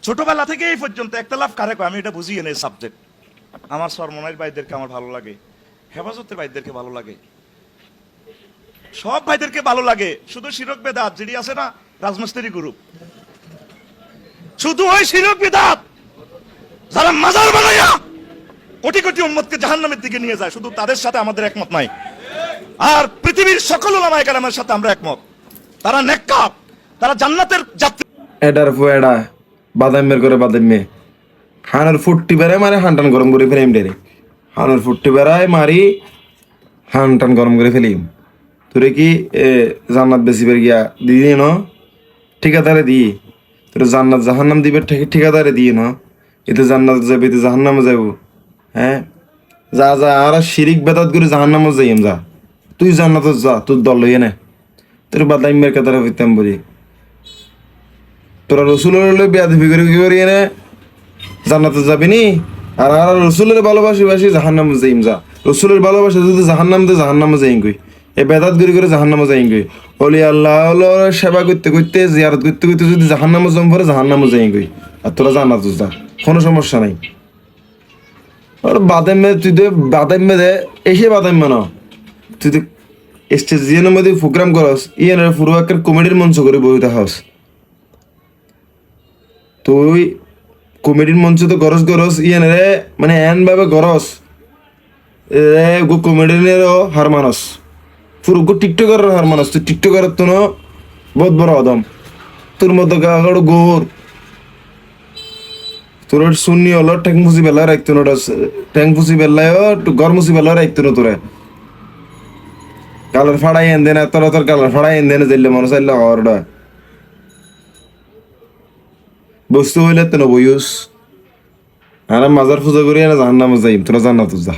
ছোটবেলা থেকে এই পর্যন্ত একতলাফ কারে কয় আমি এটা বুঝিয়ে নেই সাবজেক্ট। আমার সরমনাইর ভাইদেরকে আমার ভালো লাগে, হেফাজতের ভাইদেরকে ভালো লাগে, সব ভাইদেরকে ভালো লাগে। শুধু শিরক বেদাত যেটি আছে না রাজমিস্ত্রি গ্রুপ, শুধু ওই শিরক বেদাত যারা মাজার বানাইয়া কোটি কোটি উম্মতকে জাহান্নামের দিকে নিয়ে যায়, শুধু তাদের সাথে আমাদের একমত নাই। আর পৃথিবীর সকল উলামায়ে কেরামের সাথে আমরা একমত, তারা নেককার, তারা জান্নাতের যাত্রী। এটার ফুয়েডা বাদামের করে বাদামে হানের ফুটটি বেড়ায় মারে হানটান গরম করে ফেলিম ডেরে হানের ফুটটি বেড়ায় মারি হানটান গরম করে ফেলিম। তোরে কি জান্নাত বেশি বের গিয়া দিয়ে ন ঠিকাদারে দিই তোর জান্নাত জাহান্নাম দিবে ঠিকাদারে দিয়ে ন এতে জান্নাত যাবে এতে জাহান্নামে যাব। হ্যাঁ যা যা আর শিরিক বেদাত করে জাহান্নামে যাইম যা, তুই জান্নাত যা তোর দল লইয়ে নে তোর বাদামের কাতারে হইতাম বলি। তোরা রসুলের বেয়াদবি করে কি করি এনে জান্নাতে যাবি নি? আর আর রসুলের ভালোবাসি বাসি জাহান্নামে যাইম যা, রসুলের ভালোবাসা যদি জাহান্নামে যাইম কই এই বেদাত গরি করে জাহান্নামে যাইম কই। অলি আল্লাহ সেবা করতে করতে জিয়ারত করতে করতে যদি জাহান্নামে জম পরে জাহান্নামে যাইম কই। আর তোরা জান্নাত যা, কোনো সমস্যা নাই। আর বাদামে তুই দে বাদামে দে এসে বাদামে না তুই তো স্টেজ জিয়ানোর মধ্যে প্রোগ্রাম করস ইয়ান পুরো একটা কমেডির মঞ্চ করে বই দেখাস। তুই কমেডির মঞ্চ তো গরস ইয়ে রে মানে এন ভাবে গরস এ গো কমেডিয়ানেরও হার মানস পুরো গো টিকটকারের হার মানস। তুই টিকটকারের তো বহুত বড় অদম, তোর মতো গাগড় গোর তোর শুননি হলো ট্যাং মুসি বেলা রাখতো না, ট্যাং মুসি বেলায় গর মুসি বেলা রাখতো না তোরে কালার ফাড়াই এন দেনা তোরা তোর কালার ফাড়াই এন দেনা যাইলে মানুষ আইলে হরডা বস্তু হইলে তো বইস আর মাজার পূজা করি না জাহান্নামে যাইম, তোরা জান্নাত যা।